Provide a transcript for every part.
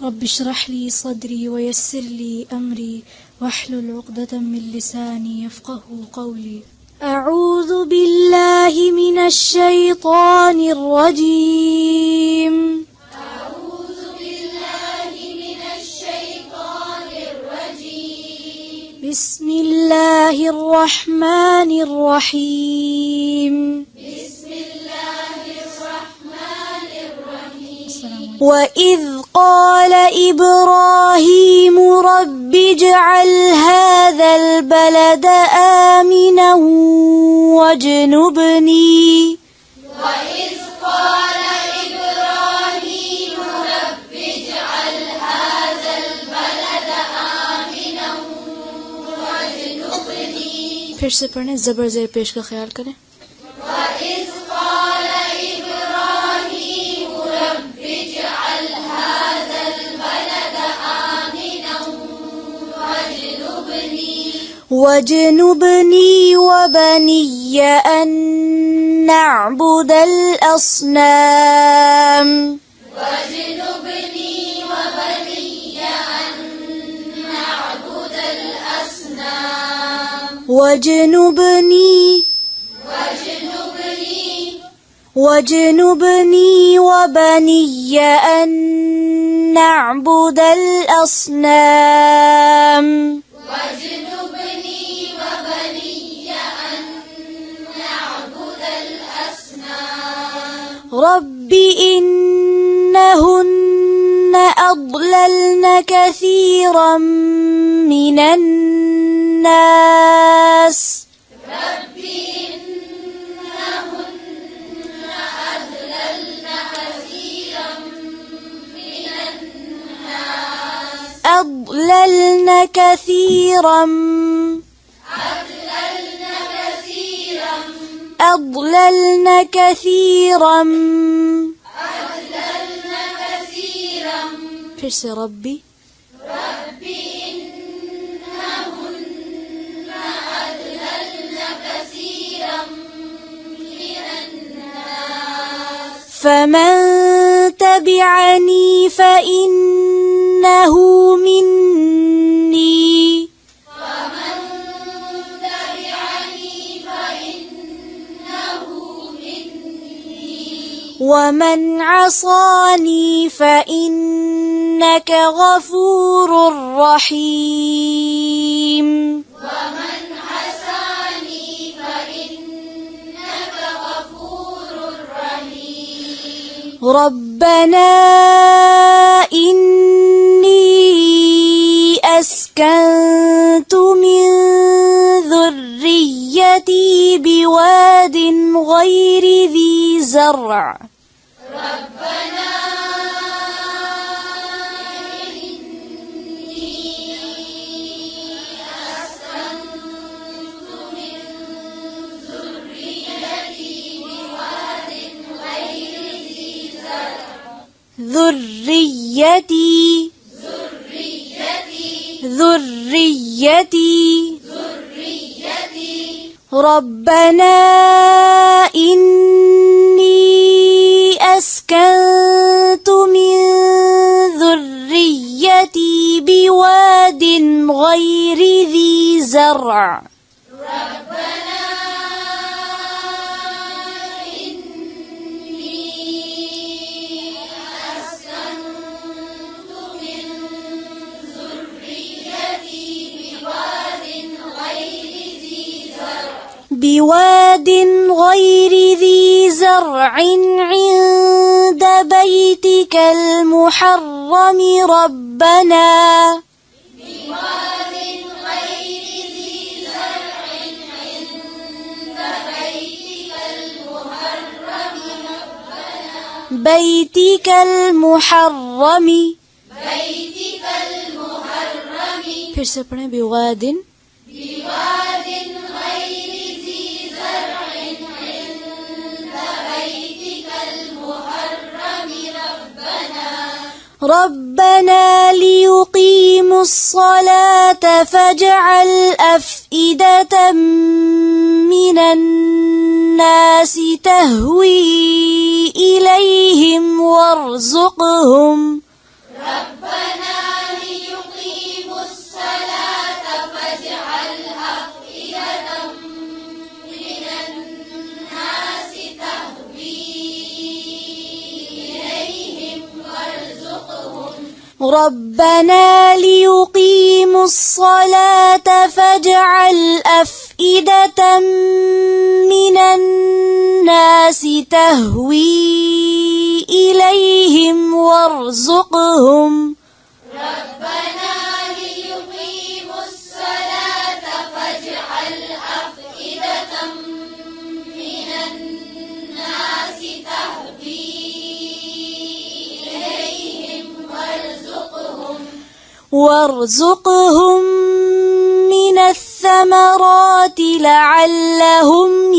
رب اشرح لي صدري ويسر لي أمري واحلل عقدة من لساني يفقه قولي. أعوذ بالله من الشيطان الرجيم. أعوذ بالله من الشيطان الرجيم. بسم الله الرحمن الرحيم. بسم الله الرحمن الرحيم. وإذ قال إبراهيم رب اجعل هذا البلد آمنا واجنبني وإذ قال إبراهيم رب اجعل هذا البلد آمنا واجنبني. फिर से पढ़ने, जबर ज़ेर पेश का ख्याल करें. وإذ قال إبراهيم رب اجعل هذا البلد آمنا واجنبني وبني أن نعبد الأصنام. واجنبني وبني أن نعبد الأصنام. واجنبني وبني أن نعبد الأصنام. واجنبني وبني أن نعبد الأصنام. رب إنهن أضللن كثيرا من الناس. رب إنهن أضللن كثيرا من الناس. أضللن كثيرا फिर से रब्बी إنهن أضللن كثيرا من الناس. فمن تبعني فإنه مني فمن تبعني فإنه مني. ومن عصاني فإنك غفور رحيم. ومن عصاني فإنك غفور رحيم. ربنا إني أسكنت من ذريتي بواد غير ذي زرع ربنا إني أسكنت من ذريتي بواد غير ذي زرع. ذريتي ربنا إني أسكنت من ذريتي بواد غير ذي زرع ربنا إني أسكنت من ذريتي بواد غير ذي زرع عند بيتك المحرم ربنا بيتك المحرم फिर से पढ़ें بواد غير ذي زرع عند بيتك المحرم ربنا ليقيموا الصلاة فاجعل أفئدة من الناس تهوي إليهم وارزقهم ربنا ربنا ليقيموا الصلاة فاجعل أفئدة من الناس تهوي إليهم وارزقهم ربنا ليقيموا الصلاة فاجعل أفئدة من الناس تهوي إليهم وارزقهم من الثمرات لعلهم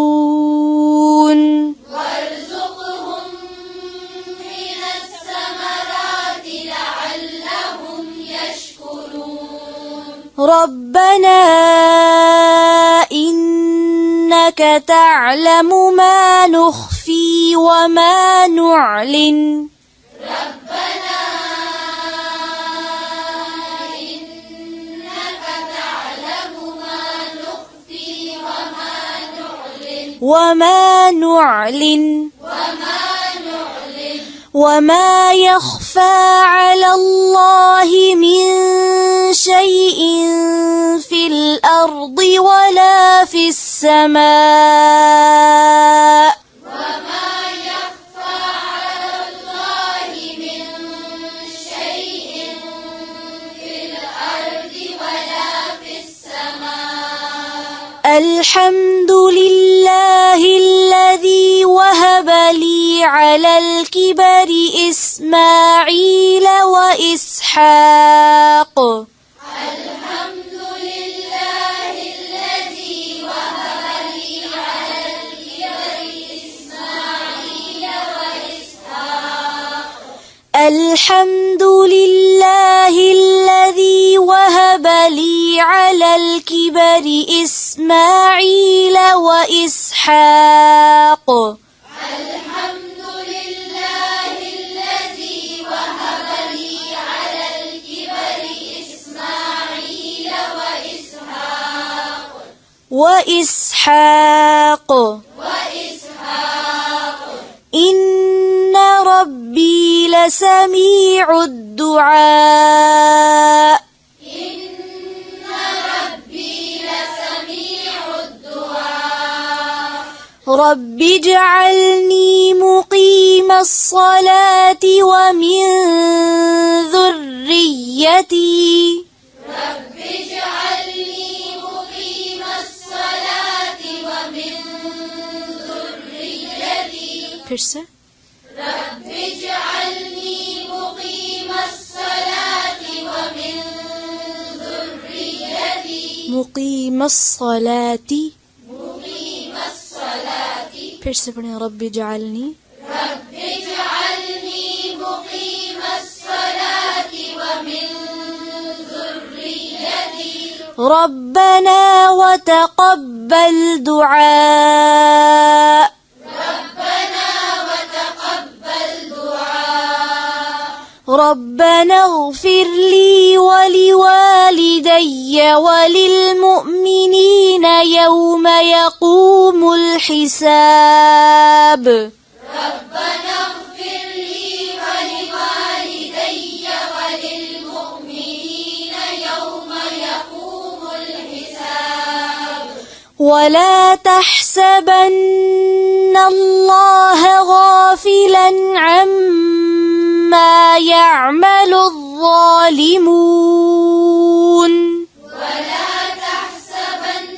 يشكرون وارزقهم من الثمرات لعلهم يشكرون ربنا إنك تعلم ما نخفي وما نعلن ربنا إنك تعلم ما نخفي وما نعلن وما يخفى على الله من شيء في الأرض ولا في السماء وما يخفى على الله من شيء في الأرض ولا في السماء الحمد لله الذي وهب لي على الكبر إسماعيل وإسحاق الحمد لله الذي وهب لي على الكبر إسماعيل وإسحاق الحمد لله الذي وهب لي على الكبر إسماعيل وإسحاق الحمد لله الذي وهب لي على الكبر إسماعيل وإسحاق إن ربي لسميع الدعاء إن ربي لسميع الدعاء رب اجعلني مقيم الصلاة ومن ذريتي رب اجعلني مقيم الصلاة ومن ذريتي رب اجعلني مقيم الصلاة ومن ذريتي مقيم الصلاة رب اجعلني رب اجعلني مقيم الصلاة ومن ذريتي ربنا وتقبل دعاء ربنا وتقبل دعاء ربنا اغفر لي ولوالدي وللمؤمنين يوم يقوم الحساب ربنا اغفر لي ولوالدي وللمؤمنين يوم يقوم الحساب ولا تحسبن الله غافلا عما يعمل الظالمون ولا تحسبن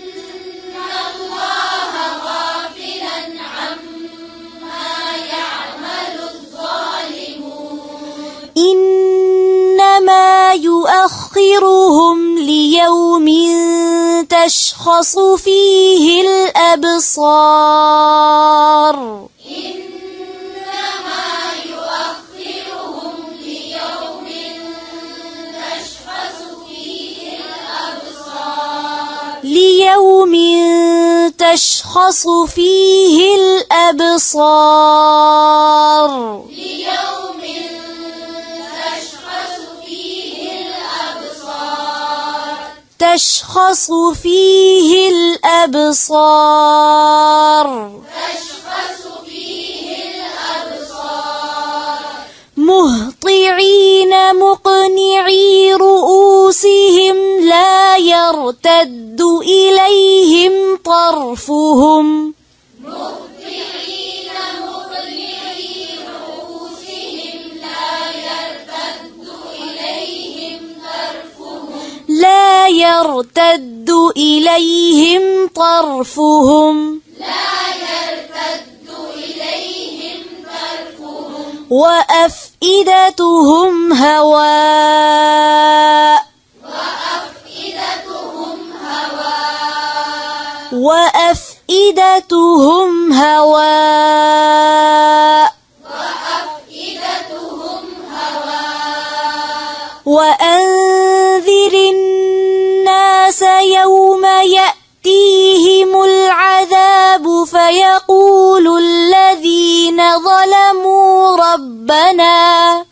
الله غافلا عما يعمل الظالمون إنما يؤخرهم ليوم تشخص فيه الأبصار إنما يؤخرهم ليوم تشخص فيه الأبصار ليوم تشخص فيه الأبصار ليوم تشخص فيه الأبصار تشخص فيه الأبصار تشخص فيه الأبصار مهطعين مقنعي رؤوسهم لا يرتد إليهم طرفهم لا يرتد إليهم طرفهم وأفئدتهم هواء وأفئدتهم هواء وأنذر الناس يوم يأتيهم العذاب فيقول الذين ظلموا ربنا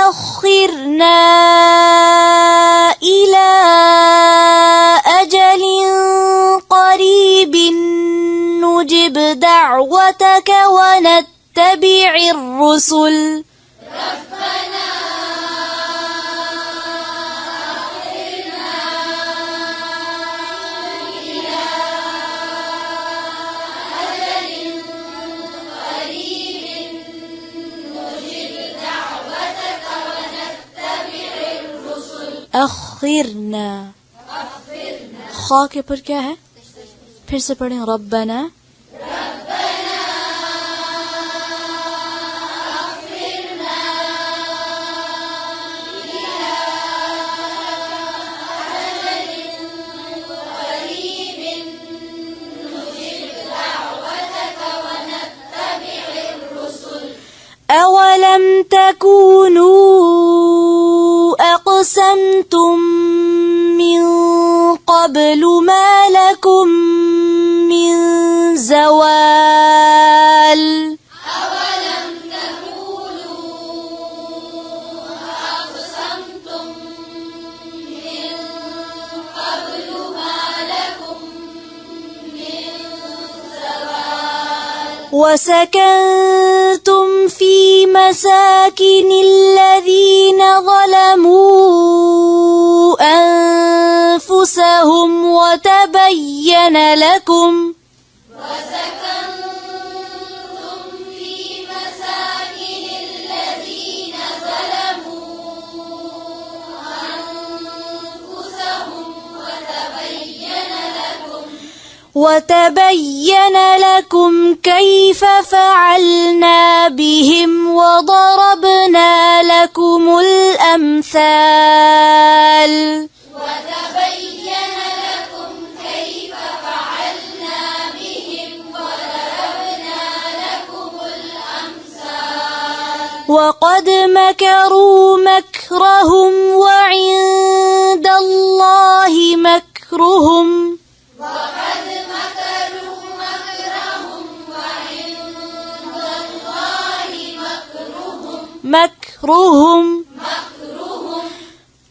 أخرنا إلى أجل قريب نجب دعوتك ونتبع الرسل أخرنا खा के पर क्या है फिर से पढ़ें रब्बना أولم تكونوا أقسمتم من قبل ما لكم من زوال أولم تكونوا أقسمتم من قبل ما لكم من زوال وسكنتم في مساكن الذين ظلموا أنفسهم وتبين لكم وتبين لكم كيف فعلنا بهم وضربنا لكم الأمثال وتبين لكم كيف فعلنا بهم وضربنا لكم الأمثال وقد مكروا مكرهم وعند الله مكرهم وقد مكروا مكرهم وعند الله مكرهم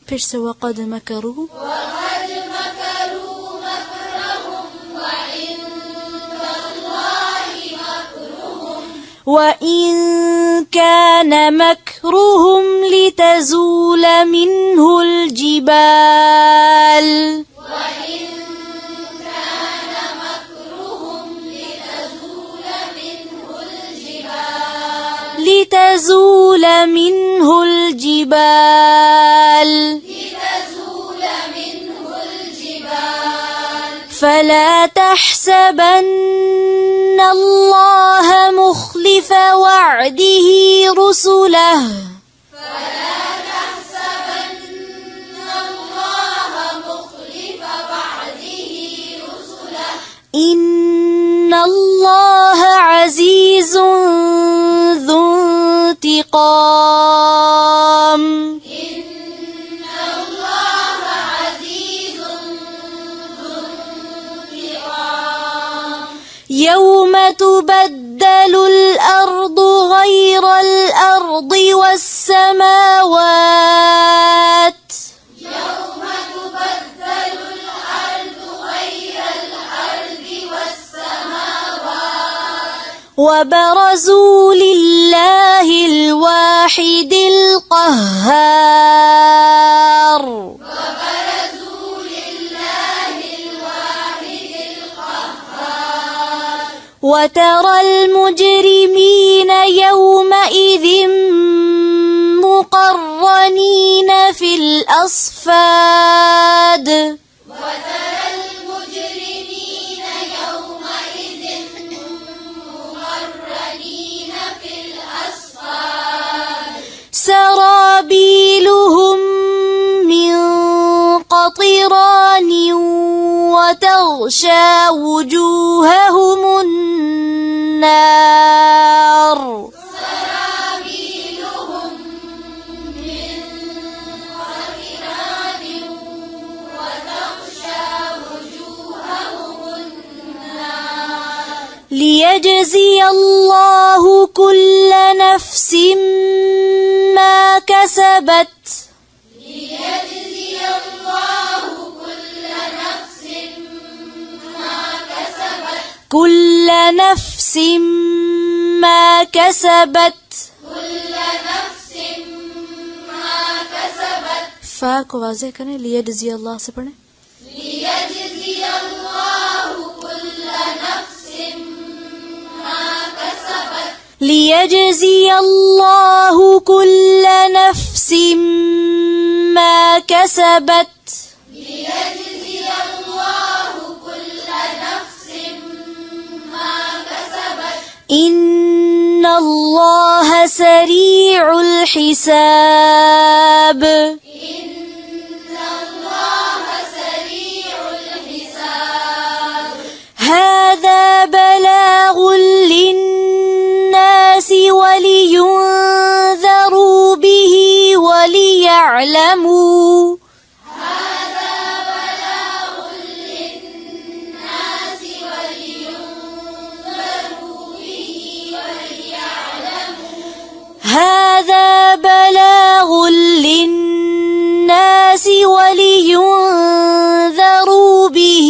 फिर से वक़द मकरू وقد مكروا مكرهم وعند الله مكرهم وإن كان مكرهم لتزول منه الجبال وإن كان مكرهم لتزول منه الجبال فلا تحسبن الله مخلف وعده رسله إن الله عزيز ذو انتقام يوم تبدل الأرض غير الأرض والسماوات يوم تبدل الأرض غير الأرض والسماوات وبرزوا لله الواحد القهار وبرزوا لله الواحد القهار وترى المجرمين يومئذ مقرنين في الأصفاد وترى المجرمين يومئذ مقرنين في الأصفاد سرابيلهم من قطران وتغشى وجوههم النار سرابيلهم من قطران وتغشى وجوههم النار ليجزي الله كل نفس ما كسبت ليجزي الله كل نفس ما كسبت كل نفس ما كسبت كل نفس ما كسبت فا को वाज़ेह करें लियजज़ी अल्लाह से पढ़ें ليجزي الله كل نفس ما كسبت ليجزي الله كل نفس ما كسبت ليجزي الله كل نفس ما كسبت إن الله سريع الحساب إن الله سريع الحساب هذا بلاغ للناس ولينذروا به وليعلموا هذا بلاغ للناس ولينذروا به وليعلموا هذا بلاغ للناس ولينذروا به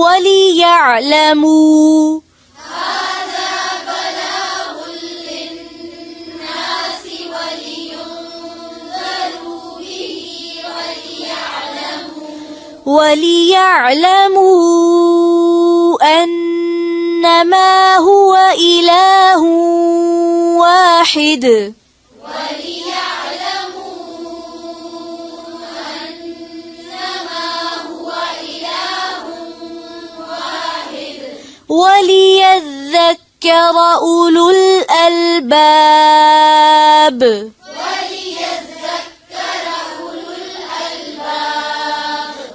وليعلموا هذا بلاغ للناس ولينذروا به وليعلموا أنما هو إله واحد وليعلموا أنما هو إله واحد وليذكر أولو الألباب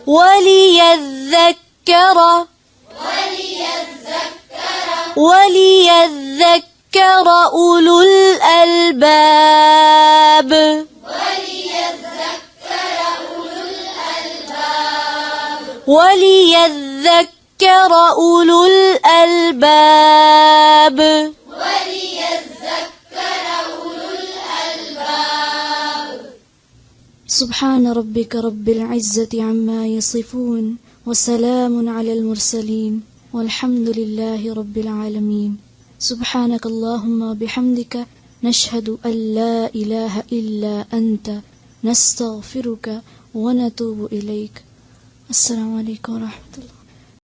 وليذكر أولو الألباب وليذكر أولو الألباب وليذكر أولو الألباب سبحان ربك رب العزة عما يصفون وسلام على المرسلين والحمد لله رب العالمين سبحانك اللهم بحمدك نشهد أن لا إله إلا أنت نستغفرك ونتوب إليك السلام عليكم ورحمة الله